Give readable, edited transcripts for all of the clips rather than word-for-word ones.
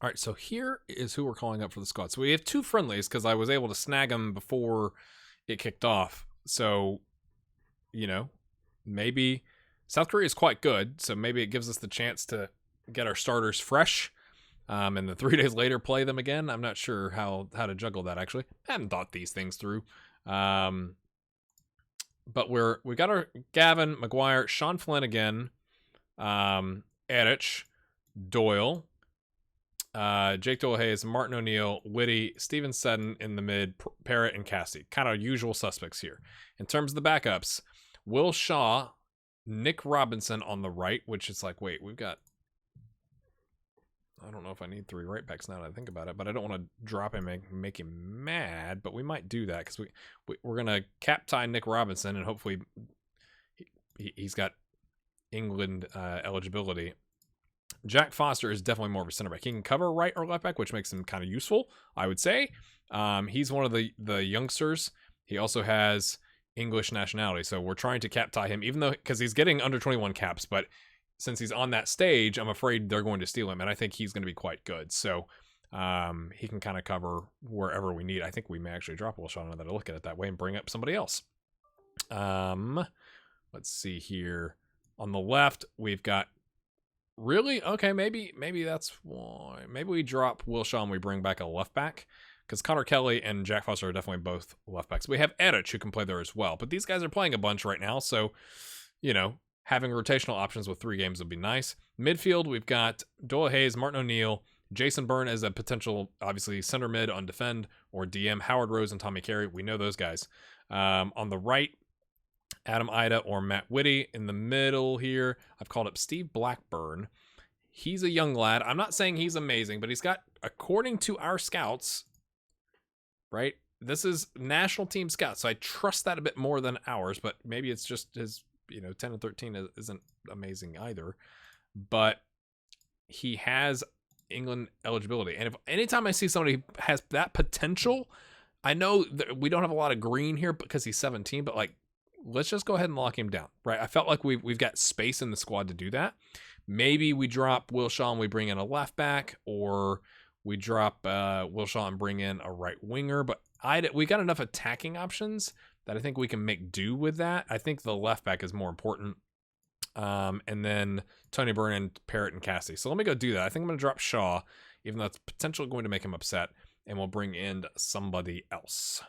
All right, so here is who we're calling up for the squad. So we have 2 friendlies because I was able to snag them before it kicked off. So, maybe South Korea is quite good. So maybe it gives us the chance to get our starters fresh, and then 3 days later play them again. I'm not sure how to juggle that, actually. I haven't thought these things through. But we got our Gavin, McGuire, Sean Flynn again, Erich, Doyle, Jake Doyle Hayes, Martin O'Neill, Whitty, Steven Seddon in the mid, Parrott, and Cassie. Kind of usual suspects here. In terms of the backups, Will Shaw, Nick Robinson on the right, which is like, wait, we've got... I don't know if I need 3 right backs now that I think about it, but I don't want to drop him and make him mad, but we might do that because we're going to cap tie Nick Robinson, and hopefully he's got England eligibility. Jack Foster is definitely more of a center back. He can cover right or left back, which makes him kind of useful, I would say. He's one of the youngsters. He also has English nationality, so we're trying to cap tie him, even though because he's getting under 21 caps, but since he's on that stage, I'm afraid they're going to steal him, and I think he's going to be quite good. So he can kind of cover wherever we need. I think we may actually drop Wilshon now that I look at it that way and bring up somebody else. Let's see here. On the left, we've got really okay. Maybe that's why. Maybe we drop Wilshon and we bring back a left back because Connor Kelly and Jack Foster are definitely both left backs. We have Erich who can play there as well, but these guys are playing a bunch right now, so having rotational options with 3 games would be nice. Midfield, we've got Doyle Hayes, Martin O'Neill, Jason Byrne as a potential, obviously, center mid on defend or DM, Howard Rose and Tommy Carey. We know those guys. On the right, Adam Ida or Matt Whitty. In the middle here, I've called up Steve Blackburn. He's a young lad. I'm not saying he's amazing, but he's got, according to our scouts, right? This is national team scouts, so I trust that a bit more than ours, but maybe it's just his... 10 and 13 isn't amazing either, but he has England eligibility. And if anytime I see somebody who has that potential, I know that we don't have a lot of green here because he's 17, but let's just go ahead and lock him down, right? I felt like we've got space in the squad to do that. Maybe we drop Wilshaw and we bring in a left back, or we drop Wilshaw and bring in a right winger, but we got enough attacking options that I think we can make do with that. I think the left back is more important. And then Tony Byrne and Parrott and Cassie. So let me go do that. I think I'm going to drop Shaw, even though it's potentially going to make him upset, and we'll bring in somebody else.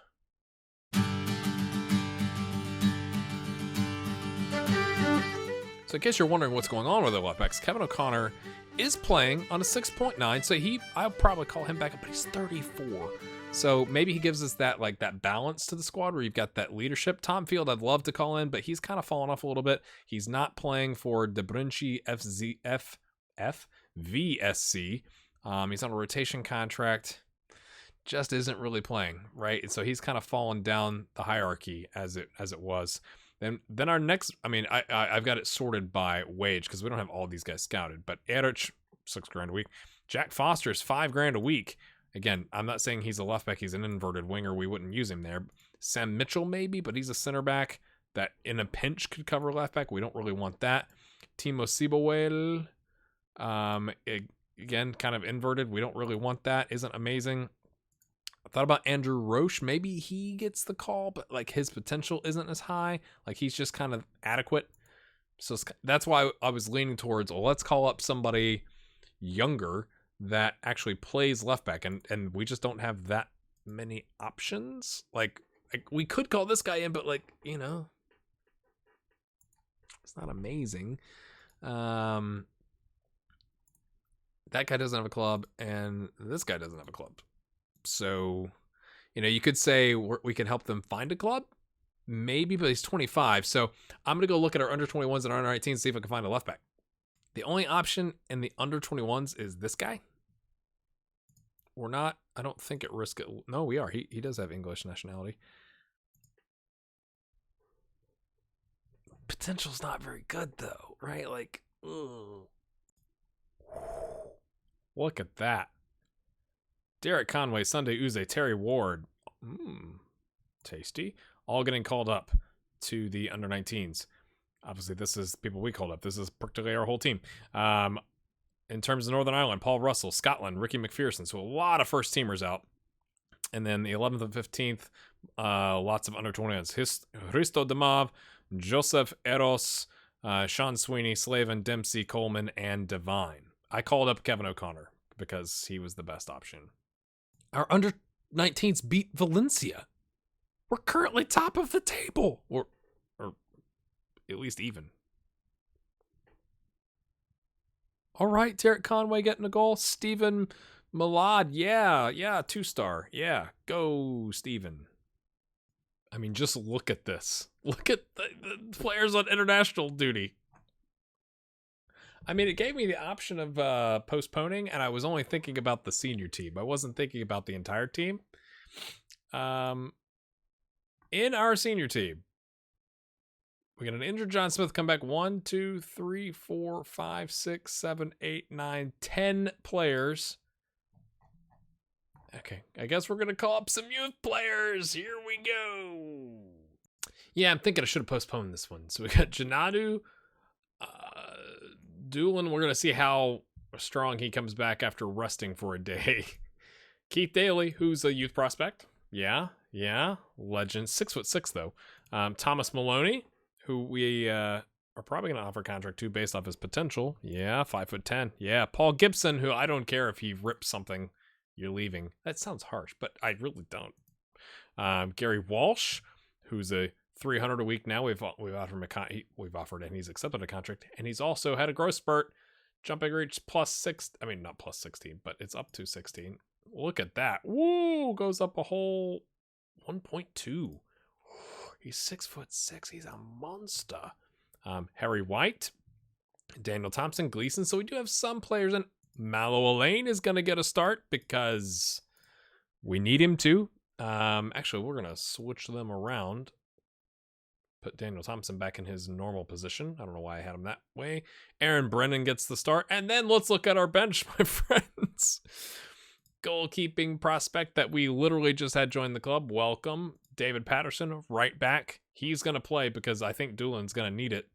So in case you're wondering what's going on with the left backs, Kevin O'Connor is playing on a 6.9. So I'll probably call him back up, but he's 34. So maybe he gives us that balance to the squad where you've got that leadership. Tom Field, I'd love to call in, but he's kind of fallen off a little bit. He's not playing for Debrinci VSC. He's on a rotation contract. Just isn't really playing, right? So he's kind of fallen down the hierarchy as it was. Then our next, I've got it sorted by wage because we don't have all these guys scouted. But Erich, $6,000 a week. Jack Foster's $5,000 a week. Again, I'm not saying he's a left back. He's an inverted winger. We wouldn't use him there. Sam Mitchell maybe, but he's a center back that in a pinch could cover left back. We don't really want that. Timo Sibowel, again, kind of inverted. We don't really want that. Isn't amazing. I thought about Andrew Roche. Maybe he gets the call, but his potential isn't as high. He's just kind of adequate. So that's why I was leaning towards, let's call up somebody younger that actually plays left back, and we just don't have that many options. We could call this guy in, but it's not amazing. That guy doesn't have a club, and this guy doesn't have a club. So, you could say we could help them find a club, maybe, but he's 25. So I'm gonna go look at our under 21s and our under 19s, see if I can find a left back. The only option in the under 21s is this guy. We're not, I don't think at risk. No, we are. He does have English nationality. Potential's not very good though, right? Ugh. Look at that. Derek Conway, Sunday Uze, Terry Ward. Tasty. All getting called up to the under 19s. Obviously, this is people we called up. This is practically our whole team. in terms of Northern Ireland, Paul Russell, Scotland, Ricky McPherson. So a lot of first teamers out. And then the 11th and 15th, lots of under 21s. Hristo Demav, Joseph Eros, Sean Sweeney, Slavin, Dempsey, Coleman, and Devine. I called up Kevin O'Connor because he was the best option. Our under 19s beat Valencia. We're currently top of the table, or at least even. All right, Derek Conway getting a goal. Stephen Malad, yeah, 2-star. Yeah, go, Stephen. I mean, just look at this. Look at the players on international duty. I mean, it gave me the option of postponing, and I was only thinking about the senior team. I wasn't thinking about the entire team. In our senior team, we got an injured John Smith come back. 1, 2, 3, 4, 5, 6, 7, 8, 9, 10 players. Okay, I guess we're going to call up some youth players. Here we go. Yeah, I'm thinking I should have postponed this one. So we got Janadu, Doolin. We're going to see how strong he comes back after resting for a day. Keith Daly, who's a youth prospect. Yeah. Legend. 6'6", though. Thomas Maloney, who we are probably going to offer contract to based off his potential. Yeah, 5'10". Yeah, Paul Gibson, who I don't care if he rips something. You're leaving. That sounds harsh, but I really don't. Gary Walsh, who's a 300 a week now. We've offered and he's accepted a contract, and he's also had a growth spurt, jumping reach +6. I mean, not +16, but it's up to 16. Look at that. Woo! Goes up a whole 1.2. He's 6'6". He's a monster. Harry White, Daniel Thompson, Gleason. So we do have some players in. Mallow Elaine is going to get a start because we need him to. Actually, we're going to switch them around. Put Daniel Thompson back in his normal position. I don't know why I had him that way. Aaron Brennan gets the start. And then let's look at our bench, my friends. Goalkeeping prospect that we literally just had join the club. Welcome. David Patterson, right back. He's going to play because I think Doolin's going to need it.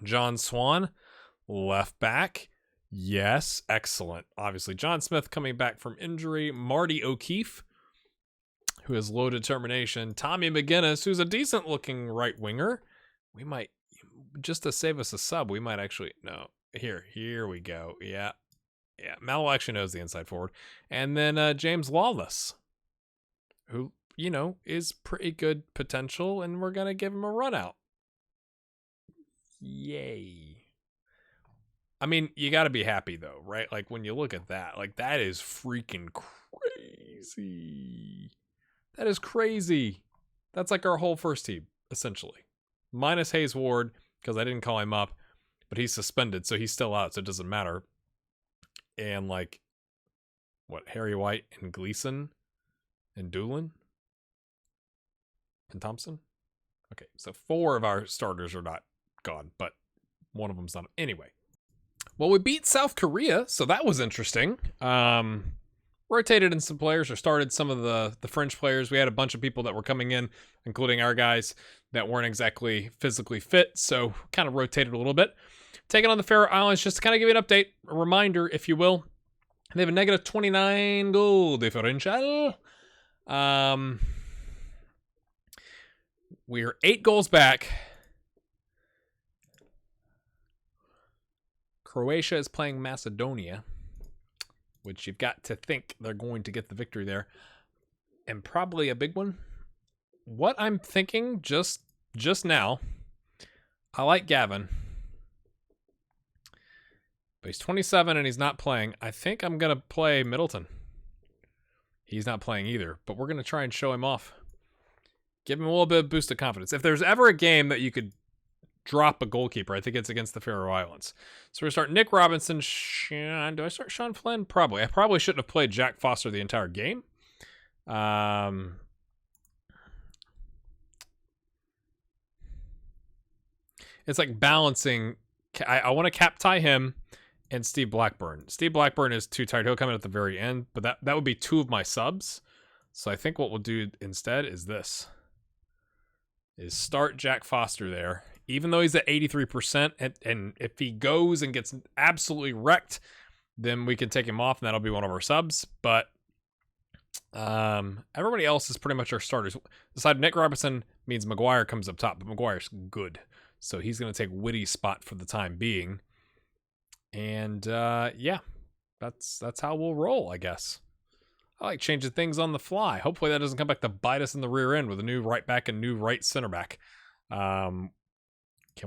John Swan, left back. Yes, excellent. Obviously, John Smith coming back from injury. Marty O'Keefe, who has low determination. Tommy McGinnis, who's a decent-looking right winger. We might, just to save us a sub, we might actually, no. Here we go. Yeah. Mallow actually knows the inside forward. And then James Lawless, who, is pretty good potential, and we're going to give him a run out. Yay. I mean, you got to be happy, though, right? Like, when you look at that, like, that is freaking crazy. That is crazy. That's like our whole first team, essentially. Minus Hayes Ward, because I didn't call him up, but he's suspended, so he's still out, so it doesn't matter. And, like, Harry White and Gleason and Doolin and Thompson? Okay, so 4 of our starters are not gone, but one of them's not. Anyway. Well, we beat South Korea, so that was interesting. Rotated in some players or started some of the French players. We had a bunch of people that were coming in, including our guys that weren't exactly physically fit, so kind of rotated a little bit. Taking on the Faroe Islands, just to kind of give you an update, a reminder, if you will. They have a negative 29 goal differential. We're 8 goals back. Croatia is playing Macedonia, which you've got to think they're going to get the victory there, and probably a big one. What I'm thinking just now, I like Gavin, but he's 27 and he's not playing. I think I'm going to play Middleton. He's not playing either, but we're going to try and show him off. Give him a little bit of boost of confidence. If there's ever a game that you could drop a goalkeeper, I think it's against the Faroe Islands. So we're going to start Nick Robinson. Do I start Sean Flynn? Probably. I probably shouldn't have played Jack Foster the entire game. It's like balancing. I want to cap tie him and Steve Blackburn. Steve Blackburn is too tired. He'll come in at the very end, but that would be 2 of my subs. So I think what we'll do instead is this. Is start Jack Foster there. Even though he's at 83%, and if he goes and gets absolutely wrecked, then we can take him off, and that'll be one of our subs. But everybody else is pretty much our starters. Aside Nick Robinson means Maguire comes up top, but Maguire's good, so he's going to take Whitty's spot for the time being. And yeah, that's how we'll roll, I guess. I like changing things on the fly. Hopefully that doesn't come back to bite us in the rear end with a new right back and new right center back. Can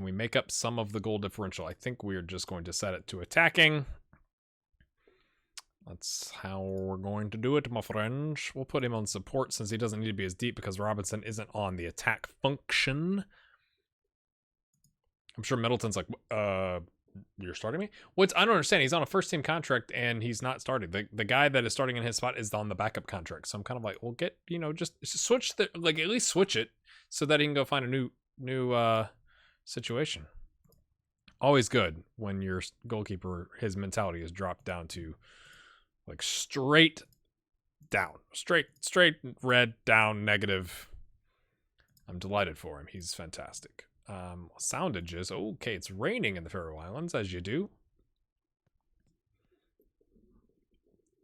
we make up some of the goal differential? I think we're just going to set it to attacking. That's how we're going to do it, my friends. We'll put him on support since he doesn't need to be as deep because Robinson isn't on the attack function. I'm sure Middleton's like, you're starting me? I don't understand. He's on a first-team contract, and he's not starting. The guy that is starting in his spot is on the backup contract. So I'm kind of like, well, just switch at least switch it so that he can go find a new situation. Always good when your goalkeeper, his mentality is dropped down to like straight down, straight red down, negative. I'm delighted for him. He's fantastic. Soundages. Okay, it's raining in the Faroe Islands, as you do.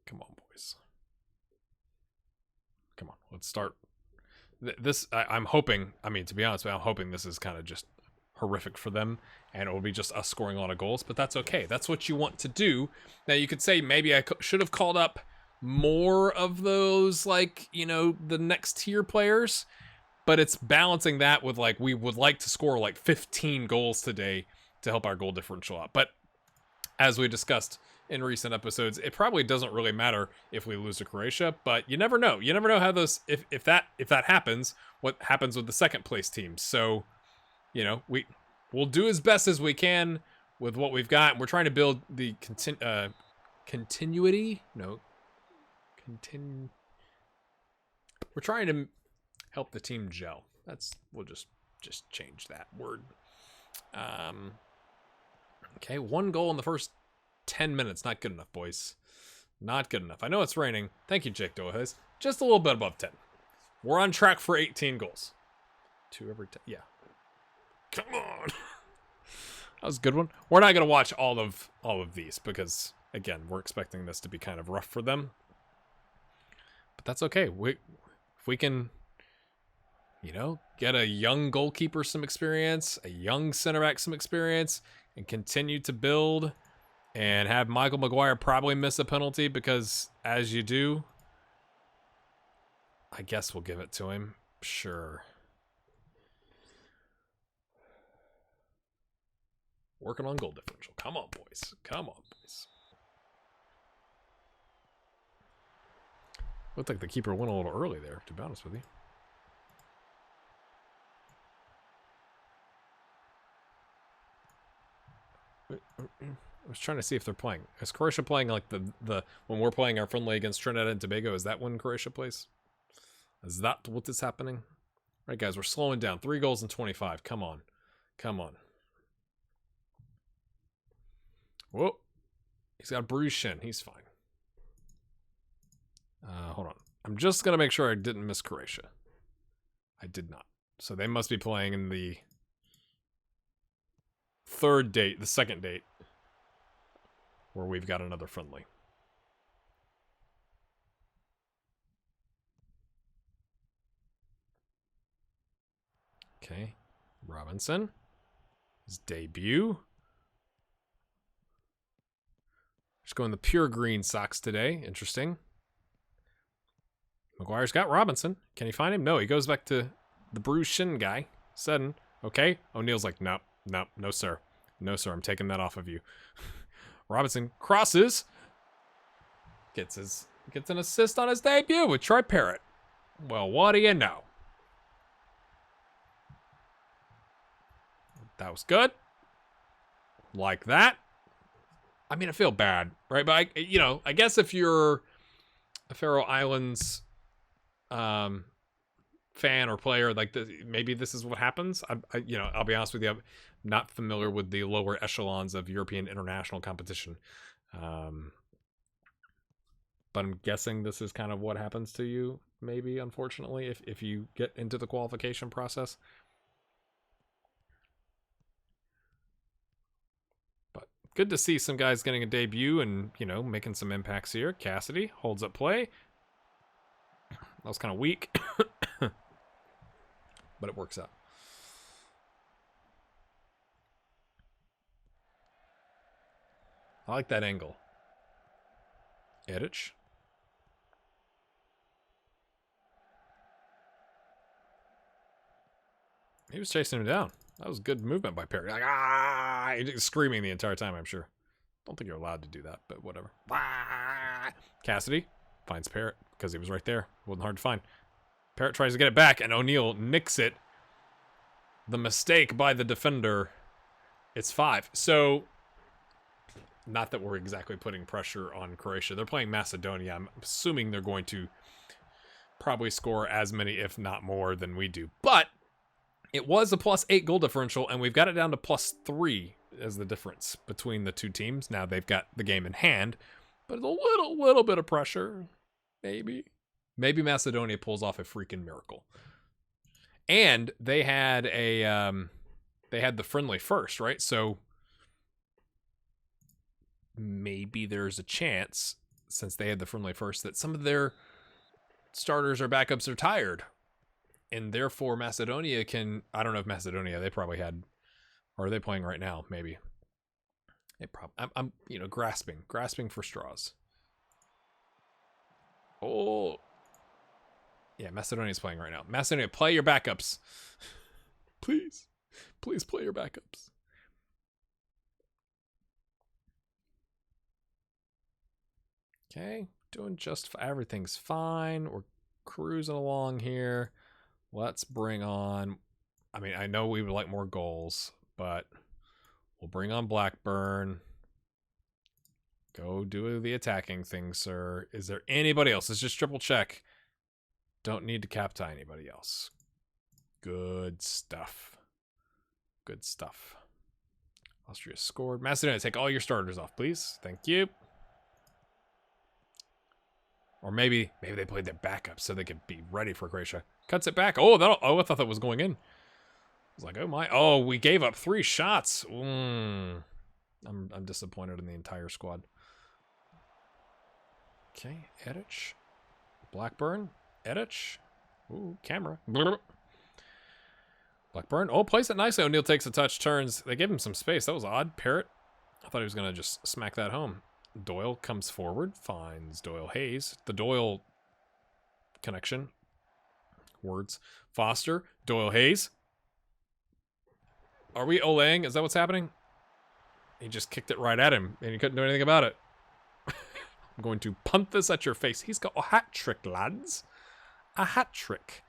Come on, boys. Come on, let's start. I'm hoping, to be honest, I'm hoping this is kind of just horrific for them, and it will be just us scoring a lot of goals, but that's okay. That's what you want to do. Now, you could say maybe I should have called up more of those, the next tier players, but it's balancing that with, we would like to score, 15 goals today to help our goal differential out. But as we discussed in recent episodes, it probably doesn't really matter if we lose to Croatia, but you never know. You never know how those, if that happens, what happens with the second place team. So, we'll do as best as we can with what we've got. We're trying to build the continuity. We're trying to help the team gel. We'll just change that word. Okay, 1 goal in the first 10 minutes. Not good enough, boys. Not good enough. I know it's raining. Thank you, Jake Dohes. Just a little bit above 10. We're on track for 18 goals. 2 every 10. Yeah. Come on. That was a good one. We're not going to watch all of these because, again, we're expecting this to be kind of rough for them. But that's okay. If we can, get a young goalkeeper some experience, a young center back some experience, and continue to build and have Michael Maguire probably miss a penalty because, as you do, I guess we'll give it to him. Sure. Working on goal differential. Come on, boys. Come on, boys. Looked like the keeper went a little early there, to be honest with you. I was trying to see if they're playing. Is Croatia playing the when we're playing our friendly against Trinidad and Tobago? Is that when Croatia plays? Is that what is happening? All right, guys, we're slowing down. 3 goals in 25. Come on. Come on. Whoa. He's got a bruised shin. He's fine. Hold on. I'm just going to make sure I didn't miss Croatia. I did not. So they must be playing in the second date, where we've got another friendly. Okay. Robinson. His debut. Just going the pure green socks today. Interesting. Maguire's got Robinson. Can he find him? No, he goes back to the bruised shin guy. Sudden. Okay. O'Neill's like, no, sir. No, sir. I'm taking that off of you. Robinson crosses. Gets an assist on his debut with Troy Parrott. Well, what do you know? That was good. Like that. I mean, I feel bad, right? But I guess if you're a Faroe Islands fan or player, maybe this is what happens. I'll be honest with you, I'm not familiar with the lower echelons of European international competition, but I'm guessing this is kind of what happens to you, maybe, unfortunately, if you get into the qualification process. good to see some guys getting a debut and, you know, making some impacts here. Cassidy holds up play. That was kind of weak, but it works out. I like that angle. Edich. He was chasing him down. That was good movement by Perry. Like, ah! He was screaming the entire time, I'm sure. Don't think you're allowed to do that, but whatever. Ah! Cassidy finds Parrott because he was right there. Wasn't hard to find. Parrott tries to get it back, and O'Neal nicks it. The mistake by the defender. It's 5. So, not that we're exactly putting pressure on Croatia. They're playing Macedonia. I'm assuming they're going to probably score as many, if not more, than we do. But it was a +8 goal differential, and we've got it down to +3 as the difference between the two teams. Now they've got the game in hand, but it's a little bit of pressure. Maybe Macedonia pulls off a freaking miracle. And they had the friendly first, right? So maybe there's a chance, since they had the friendly first, that some of their starters or backups are tired. And therefore, Macedonia can... I don't know if Macedonia, they probably had... Or are they playing right now? Maybe. I'm you know, grasping for straws. Oh. Yeah, Macedonia's playing right now. Macedonia, play your backups. Please. Please play your backups. Okay. Doing just... Everything's fine. We're cruising along here. Let's bring on... I mean, I know we would like more goals, but we'll bring on Blackburn. Go do the attacking thing, sir. Is there anybody else? Let's just triple check. Don't need to cap tie anybody else. Good stuff. Good stuff. Austria scored. Macedonia, take all your starters off, please. Thank you. Or maybe they played their backup so they could be ready for Croatia. Cuts it back. Oh, I thought that was going in. I was like, oh my. Oh, we gave up 3 shots. I'm disappointed in the entire squad. Okay, Edich. Blackburn. Edich. Ooh, camera. Blackburn. Oh, plays it nicely. O'Neal takes a touch, turns. They gave him some space. That was odd. Parrott. I thought he was going to just smack that home. Doyle comes forward, finds Doyle Hayes. The Doyle connection. Words. Foster. Doyle Hayes. Are we Olaying? Is that what's happening? He just kicked it right at him, and he couldn't do anything about it. I'm going to punt this at your face. He's got a hat trick, lads. A hat trick.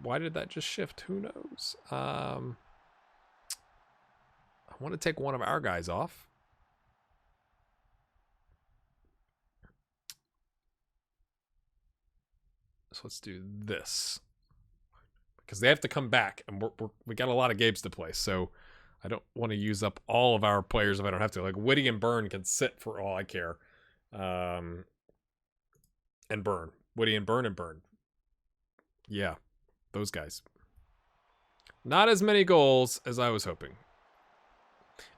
Why did that just shift? Who knows? I want to take one of our guys off. So let's do this. Because they have to come back, and we got a lot of games to play, so I don't want to use up all of our players if I don't have to. Like, Whitty and Byrne can sit for all I care. And Byrne. Whitty and Byrne and Byrne. Yeah, those guys. Not as many goals as I was hoping.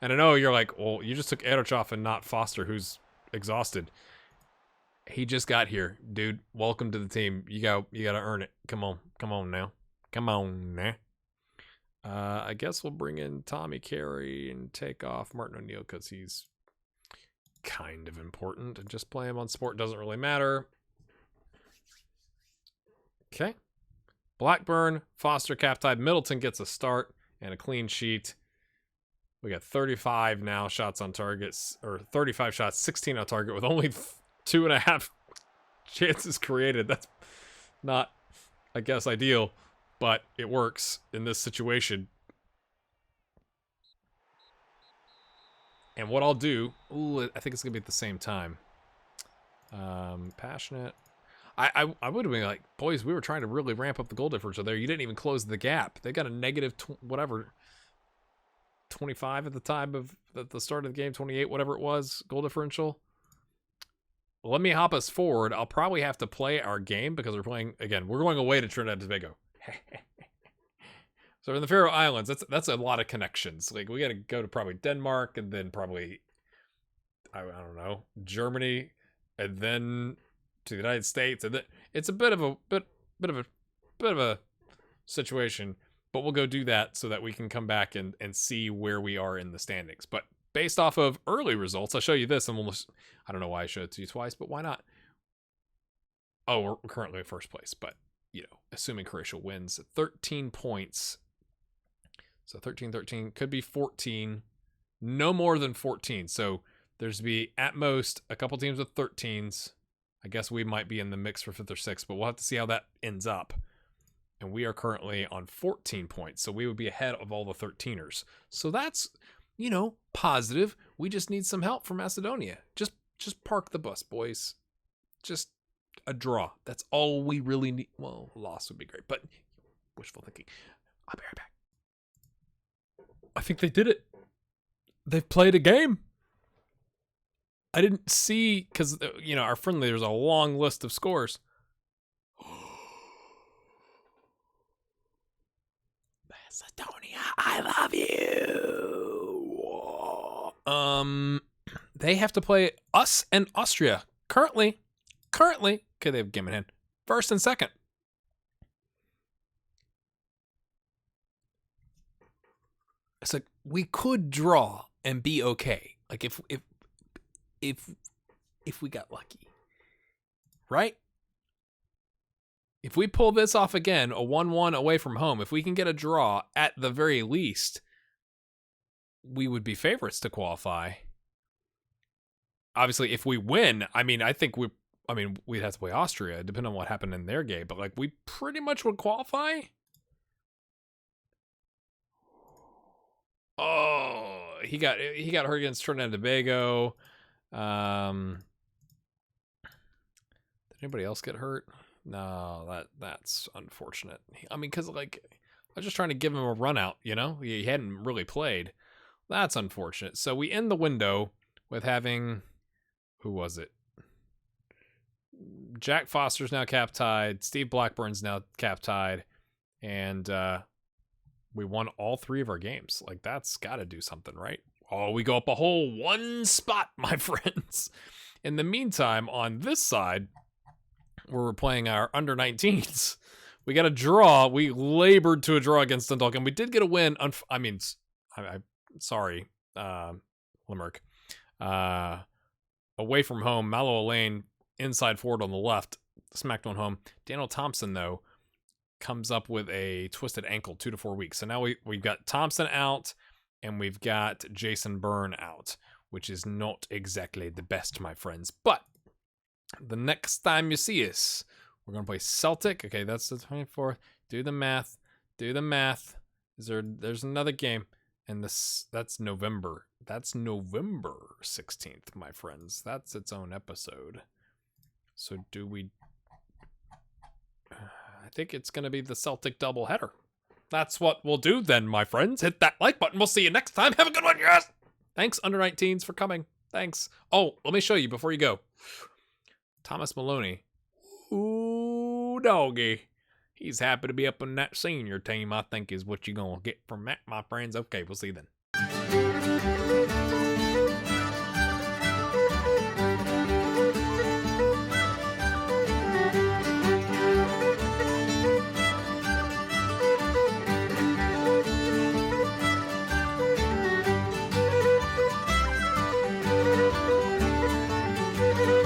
And I know you're like, well, you just took Edich off and not Foster, who's exhausted. He just got here, dude. Welcome to the team. You gotta earn it. Come on now. Come on now. I guess we'll bring in Tommy Carey and take off Martin O'Neill because he's kind of important. And just play him on sport doesn't really matter. Okay. Blackburn, Foster, cap-tied. Middleton gets a start and a clean sheet. We got 35 now shots on targets, or 35 shots, 16 on target with only 2.5 chances created. That's not, I guess, ideal, but it works in this situation. And what I'll do, ooh, I think it's gonna be at the same time. Passionate. I would have been like, boys, we were trying to really ramp up the goal differential there. You didn't even close the gap. They got a negative whatever, 25 at the time of at the start of the game, 28, whatever it was, goal differential. Let me hop us forward. I'll probably have to play our game because we're playing, again, we're going away to Trinidad and Tobago. So So in the Faroe Islands, that's a lot of connections. Like, we got to go to probably Denmark, and then probably, I don't know, Germany, and then to the United States, and then it's a bit of a situation. But we'll go do that so that we can come back and see where we are in the standings. But based off of early results, I'll show you this, and I don't know why I showed it to you twice, but why not? Oh, we're currently in first place, but, assuming Croatia wins, 13 points. So 13, could be 14, no more than 14. So there's to be, at most, a couple teams with 13s. I guess we might be in the mix for 5th or 6th, but we'll have to see how that ends up. And we are currently on 14 points, so we would be ahead of all the 13ers. So that's, positive. We just need some help from Macedonia. Just park the bus, boys. Just a draw. That's all we really need. Well, a loss would be great, but wishful thinking. I'll be right back. I think they did it. They've played a game. I didn't see, because, our friendly, there's a long list of scores. Macedonia, I love you. They have to play us and Austria. Currently, okay, they have a game in hand. 1st and 2nd. It's like, we could draw and be okay. Like, if we got lucky, right? If we pull this off again, a 1-1 away from home, if we can get a draw at the very least, we would be favorites to qualify. Obviously, if we win, I think we'd have to play Austria, depending on what happened in their game, but like, we pretty much would qualify. Oh, he got hurt against Trinidad and Tobago. Did anybody else get hurt? No, that's unfortunate. Because like, I was just trying to give him a run out, He hadn't really played. That's unfortunate. So we end the window with having, who was it? Jack Foster's now cap tied. Steve Blackburn's now cap tied. And we won all 3 of our games. Like, that's got to do something, right? Oh, we go up a whole 1 spot, my friends. In the meantime, on this side, where we're playing our under-19s, we got a draw. We labored to a draw against Dundalk, and we did get a win. Sorry, Limerick. Away from home, Mallow Lane, inside forward on the left, smacked one home. Daniel Thompson, though, comes up with a twisted ankle 2 to 4 weeks. So now we've got Thompson out, and we've got Jason Byrne out, which is not exactly the best, my friends. But the next time you see us, we're going to play Celtic. Okay, that's the 24th. Do the math. There's another game. And that's November. That's November 16th, my friends. That's its own episode. So I think it's going to be the Celtic doubleheader. That's what we'll do then, my friends. Hit that like button. We'll see you next time. Have a good one, yes! Thanks, under-19s, for coming. Thanks. Oh, let me show you before you go. Thomas Maloney. Ooh, doggy. He's happy to be up on that senior team, I think, is what you're going to get from that, my friends. Okay, we'll see you then.